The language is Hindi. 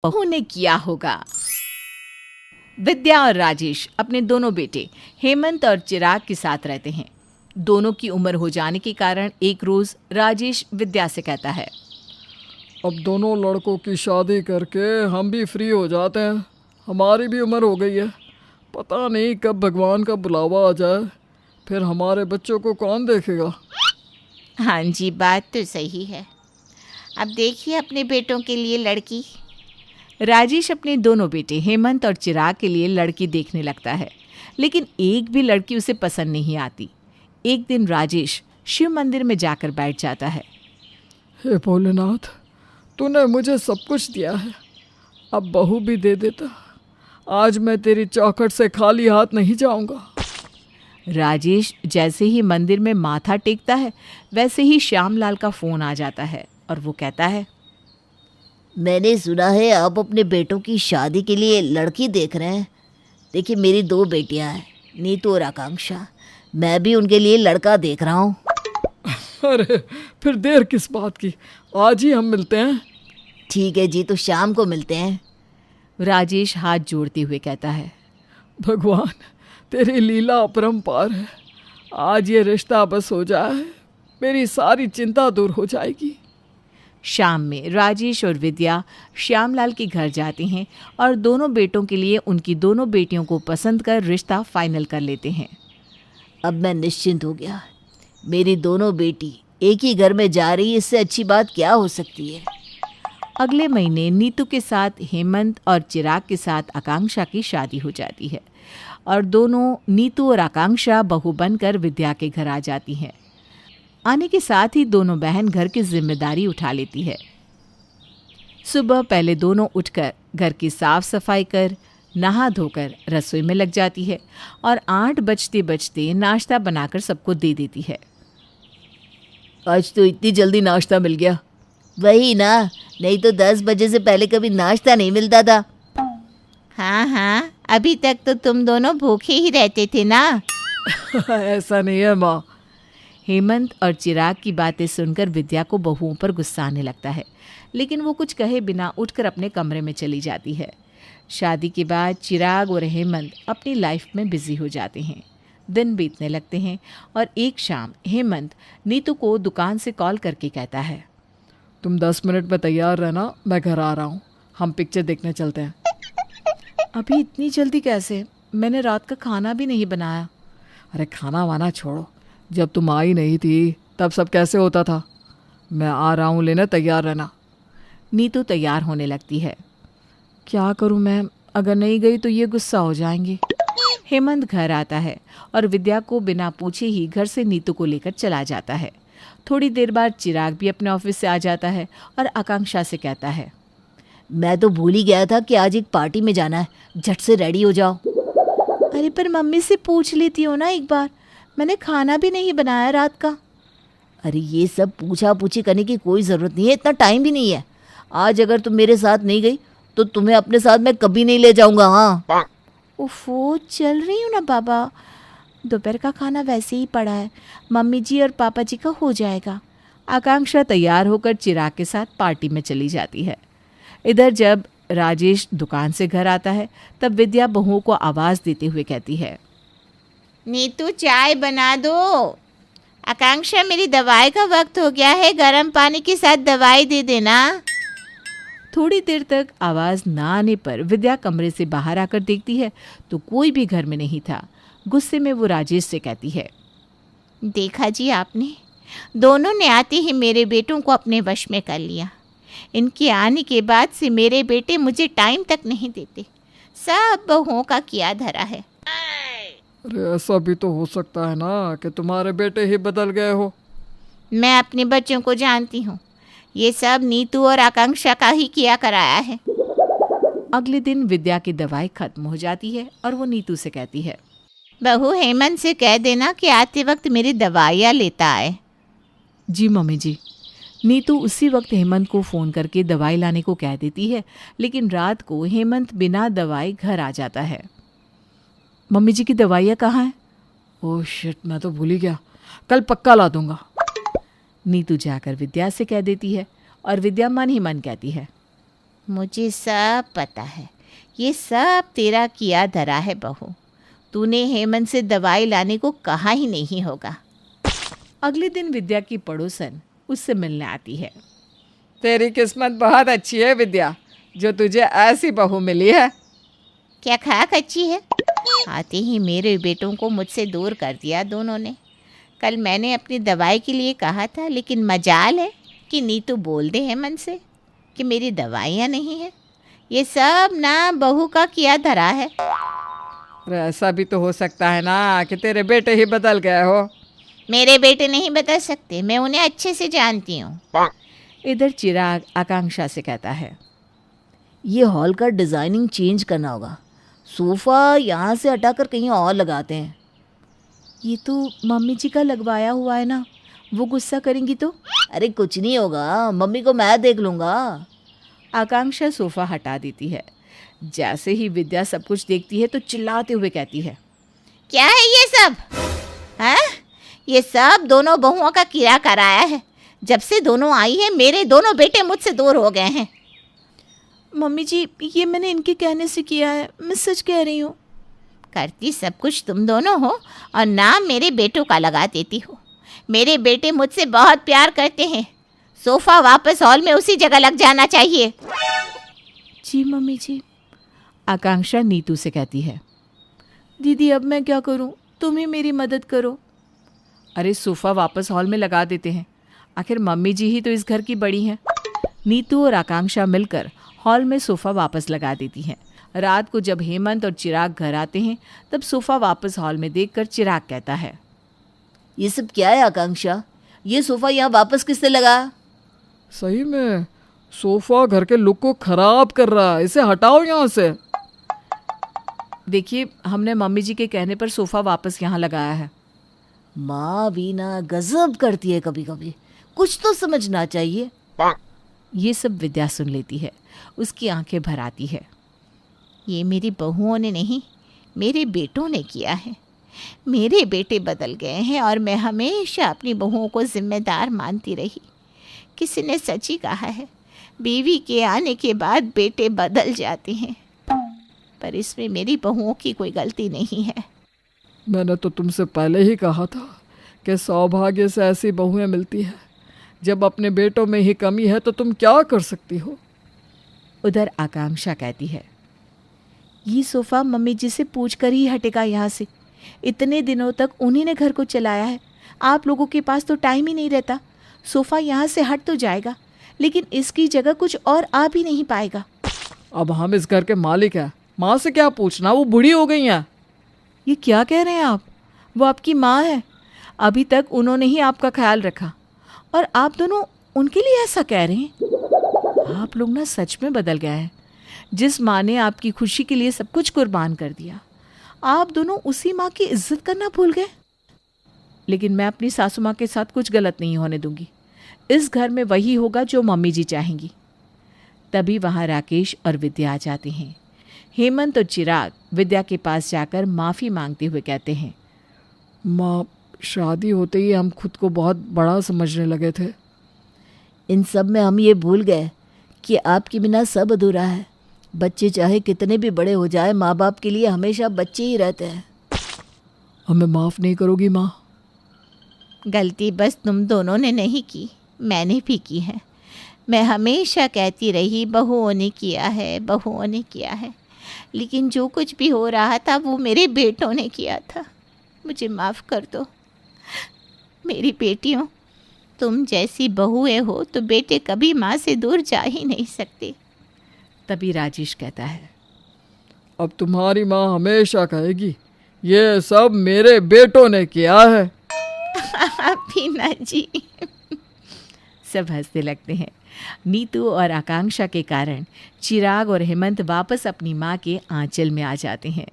बहू ने किया होगा। विद्या और राजेश अपने दोनों बेटे हेमंत और चिराग के साथ रहते हैं। दोनों की उम्र हो जाने के कारण एक रोज राजेश विद्या से कहता है, अब दोनों लड़कों की शादी करके हम भी फ्री हो जाते हैं। हमारी भी उम्र हो गई है। पता नहीं कब भगवान का बुलावा आ जाए, फिर हमारे बच्चों को कौन देखेगा। हाँ जी, बात तो सही है। अब देखिए अपने बेटों के लिए लड़की। राजेश अपने दोनों बेटे हेमंत और चिराग के लिए लड़की देखने लगता है, लेकिन एक भी लड़की उसे पसंद नहीं आती। एक दिन राजेश शिव मंदिर में जाकर बैठ जाता है। हे भोलेनाथ, तूने मुझे सब कुछ दिया है, अब बहू भी दे देता। आज मैं तेरी चौखट से खाली हाथ नहीं जाऊंगा। राजेश जैसे ही मंदिर में माथा टेकता है, वैसे ही श्यामलाल का फोन आ जाता है और वो कहता है, मैंने सुना है आप अपने बेटों की शादी के लिए लड़की देख रहे हैं। देखिए, मेरी 2 बेटियां हैं, नीतू और आकांक्षा। मैं भी उनके लिए लड़का देख रहा हूँ। अरे फिर देर किस बात की, आज ही हम मिलते हैं। ठीक है जी, तो शाम को मिलते हैं। राजेश हाथ जोड़ते हुए कहता है, भगवान, तेरी लीला अपरंपार है। आज ये रिश्ता बस हो जाए, मेरी सारी चिंता दूर हो जाएगी। शाम में राजेश और विद्या श्यामलाल के घर जाते हैं और दोनों बेटों के लिए उनकी दोनों बेटियों को पसंद कर रिश्ता फाइनल कर लेते हैं। अब मैं निश्चिंत हो गया। मेरी दोनों बेटी एक ही घर में जा रही है, इससे अच्छी बात क्या हो सकती है। अगले महीने नीतू के साथ हेमंत और चिराग के साथ आकांक्षा की शादी हो जाती है और दोनों नीतू और आकांक्षा बहू बनकर विद्या के घर आ जाती हैं। आने के साथ ही दोनों बहन घर की जिम्मेदारी उठा लेती है। सुबह पहले दोनों उठकर घर की साफ सफाई कर नहा धोकर रसोई में लग जाती है और 8 बजते बजते नाश्ता बनाकर सबको दे देती है। आज तो इतनी जल्दी नाश्ता मिल गया। वही ना, नहीं तो 10 बजे से पहले कभी नाश्ता नहीं मिलता था। हाँ हाँ, अभी तक तो तुम दोनों भूखे ही रहते थे ना। ऐसा नहीं है माँ। हेमंत और चिराग की बातें सुनकर विद्या को बहुओं पर गुस्सा आने लगता है, लेकिन वो कुछ कहे बिना उठकर अपने कमरे में चली जाती है। शादी के बाद चिराग और हेमंत अपनी लाइफ में बिजी हो जाते हैं। दिन बीतने लगते हैं और एक शाम हेमंत नीतू को दुकान से कॉल करके कहता है, तुम 10 मिनट में तैयार रहना, मैं घर आ रहा हूँ। हम पिक्चर देखने चलते हैं। अभी इतनी जल्दी कैसे? मैंने रात का खाना भी नहीं बनाया। अरे खाना वाना छोड़ो, जब तुम आई नहीं थी तब सब कैसे होता था। मैं आ रहा हूँ लेने, तैयार रहना। नीतू तैयार होने लगती है। क्या करूँ मैं? अगर नहीं गई तो ये गुस्सा हो जाएंगे। हेमंत घर आता है और विद्या को बिना पूछे ही घर से नीतू को लेकर चला जाता है। थोड़ी देर बाद चिराग भी अपने ऑफिस से आ जाता है और आकांक्षा से कहता है, मैं तो भूल ही गया था कि आज एक पार्टी में जाना है, झट से रेडी हो जाओ। अरे पर मम्मी से पूछ लेती हो ना एक बार, मैंने खाना भी नहीं बनाया रात का। अरे ये सब पूछा पूछी करने की कोई ज़रूरत नहीं है, इतना टाइम भी नहीं है। आज अगर तुम मेरे साथ नहीं गई तो तुम्हें अपने साथ मैं कभी नहीं ले जाऊंगा। हाँ ओफो, चल रही हूँ ना बाबा, दोपहर का खाना वैसे ही पड़ा है, मम्मी जी और पापा जी का हो जाएगा। आकांक्षा तैयार होकर चिराग के साथ पार्टी में चली जाती है। इधर जब राजेश दुकान से घर आता है तब विद्या बहुओं को आवाज़ देते हुए कहती है, नीतू चाय बना दो। आकांक्षा, मेरी दवाई का वक्त हो गया है, गर्म पानी के साथ दवाई दे देना। थोड़ी देर तक आवाज़ ना आने पर विद्या कमरे से बाहर आकर देखती है तो कोई भी घर में नहीं था। गुस्से में वो राजेश से कहती है, देखा जी आपने, दोनों ने आते ही मेरे बेटों को अपने वश में कर लिया। इनके आने के बाद से मेरे बेटे मुझे टाइम तक नहीं देते। सब बहुओं का किया धरा है। अरे ऐसा भी तो हो सकता है ना कि तुम्हारे बेटे ही बदल गए हो। मैं अपने बच्चों को जानती हूँ, ये सब नीतू और आकांक्षा का ही किया कराया है। अगले दिन विद्या की दवाई खत्म हो जाती है और वो नीतू से कहती है, बहू हेमंत से कह देना कि आते वक्त मेरी दवाइयाँ लेता आए। जी मम्मी जी। नीतू उसी वक्त हेमंत को फ़ोन करके दवाई लाने को कह देती है, लेकिन रात को हेमंत बिना दवाई घर आ जाता है। मम्मी जी की दवाइयाँ कहाँ हैं? ओह शिट, मैं तो भूल ही गया, कल पक्का ला दूंगा। नीतू जाकर विद्या से कह देती है और विद्या मन ही मन कहती है, मुझे सब पता है, ये सब तेरा किया धरा है बहू। तूने हेमंत से दवाई लाने को कहा ही नहीं होगा। अगले दिन विद्या की पड़ोसन उससे मिलने आती है। तेरी किस्मत बहुत अच्छी है विद्या, जो तुझे ऐसी बहू मिली है। क्या खाक अच्छी है? आते ही मेरे बेटों को मुझसे दूर कर दिया दोनों ने। कल मैंने अपनी दवाई के लिए कहा था, लेकिन मजाल है कि नीतू बोल दे हेमंत से कि मेरी दवाइयाँ नहीं है। ये सब ना बहू का किया धरा है। अरे ऐसा भी तो हो सकता है ना कि तेरे बेटे ही बदल गए हो। मेरे बेटे नहीं बदल सकते, मैं उन्हें अच्छे से जानती हूँ। इधर चिराग आकांक्षा से कहता है, ये हॉल का डिज़ाइनिंग चेंज करना होगा। सोफ़ा यहाँ से हटाकर कहीं और लगाते हैं। ये तो मम्मी जी का लगवाया हुआ है ना, वो गुस्सा करेंगी तो? अरे कुछ नहीं होगा, मम्मी को मैं देख लूँगा। आकांक्षा सोफा हटा देती है। जैसे ही विद्या सब कुछ देखती है तो चिल्लाते हुए कहती है, क्या है ये सब? हाँ, ये सब दोनों बहुओं का किया कराया है। जब से दोनों आई है, मेरे दोनों बेटे मुझसे दूर हो गए हैं। मम्मी जी ये मैंने इनके कहने से किया है, मैं सच कह रही हूँ। करती सब कुछ तुम दोनों हो और नाम मेरे बेटों का लगा देती हो। मेरे बेटे मुझसे बहुत प्यार करते हैं। सोफ़ा वापस हॉल में उसी जगह लग जाना चाहिए। जी मम्मी जी। आकांक्षा नीतू से कहती है, दीदी अब मैं क्या करूँ, तुम ही मेरी मदद करो। अरे सोफ़ा वापस हॉल में लगा देते हैं, आखिर मम्मी जी ही तो इस घर की बड़ी हैं। नीतू और आकांक्षा मिलकर हॉल में सोफ़ा वापस लगा देती हैं। रात को जब हेमंत और चिराग घर आते हैं तब सोफ़ा वापस हॉल में देखकर चिराग कहता है, ये सब क्या है आकांक्षा? ये सोफ़ा यहाँ वापस किसने लगा? सही में सोफ़ा घर के लुक को खराब कर रहा है, इसे हटाओ यहाँ से। देखिए हमने मम्मी जी के कहने पर सोफ़ा वापस यहाँ लगाया है। माँ भी ना गजब करती है कभी कभी, कुछ तो समझना चाहिए। ये सब विद्या सुन लेती है, उसकी आंखें भर आती है। ये मेरी बहुओं ने नहीं, मेरे बेटों ने किया है। मेरे बेटे बदल गए हैं और मैं हमेशा अपनी बहुओं को जिम्मेदार मानती रही। किसी ने सच ही कहा है, बीवी के आने के बाद बेटे बदल जाते हैं, पर इसमें मेरी बहुओं की कोई गलती नहीं है। मैंने तो तुमसे पहले ही कहा था कि सौभाग्य से ऐसी बहुएं मिलती है। जब अपने बेटों में ही कमी है तो तुम क्या कर सकती हो? उधर आकांक्षा कहती है, ये सोफ़ा मम्मी जी से पूछ कर ही हटेगा यहाँ से। इतने दिनों तक उन्हीं ने घर को चलाया है। आप लोगों के पास तो टाइम ही नहीं रहता। सोफ़ा यहाँ से हट तो जाएगा, लेकिन इसकी जगह कुछ और आ भी नहीं पाएगा। अब हम इस घर के मालिक हैं, माँ से क्या पूछना, वो बूढ़ी हो गई हैं। ये क्या कह रहे हैं आप? वो आपकी माँ है, अभी तक उन्होंने ही आपका ख्याल रखा और आप दोनों उनके लिए ऐसा कह रहे हैं? आप लोग ना सच में बदल गए हैं। जिस माँ ने आपकी खुशी के लिए सब कुछ कुर्बान कर दिया, आप दोनों उसी माँ की इज्जत करना भूल गए। लेकिन मैं अपनी सासू माँ के साथ कुछ गलत नहीं होने दूंगी। इस घर में वही होगा जो मम्मी जी चाहेंगी। तभी वहाँ राकेश और विद्या आ जाते हैं। हेमंत और चिराग विद्या के पास जाकर माफ़ी मांगते हुए कहते हैं, माँ, शादी होते ही हम खुद को बहुत बड़ा समझने लगे थे। इन सब में हम ये भूल गए कि आपके बिना सब अधूरा है। बच्चे चाहे कितने भी बड़े हो जाए, माँ बाप के लिए हमेशा बच्चे ही रहते हैं। हमें माफ़ नहीं करोगी माँ? गलती बस तुम दोनों ने नहीं की, मैंने भी की है। मैं हमेशा कहती रही बहुओं ने किया है, बहुओं ने किया है, लेकिन जो कुछ भी हो रहा था वो मेरे बेटों ने किया था। मुझे माफ़ कर दो। मेरी बेटियों, तुम जैसी बहुएं हो तो बेटे कभी माँ से दूर जा ही नहीं सकते। तभी राजेश कहता है, अब तुम्हारी माँ हमेशा कहेगी ये सब मेरे बेटों ने किया है। बीना जी। सब हंसने लगते हैं। नीतू और आकांक्षा के कारण चिराग और हेमंत वापस अपनी माँ के आंचल में आ जाते हैं।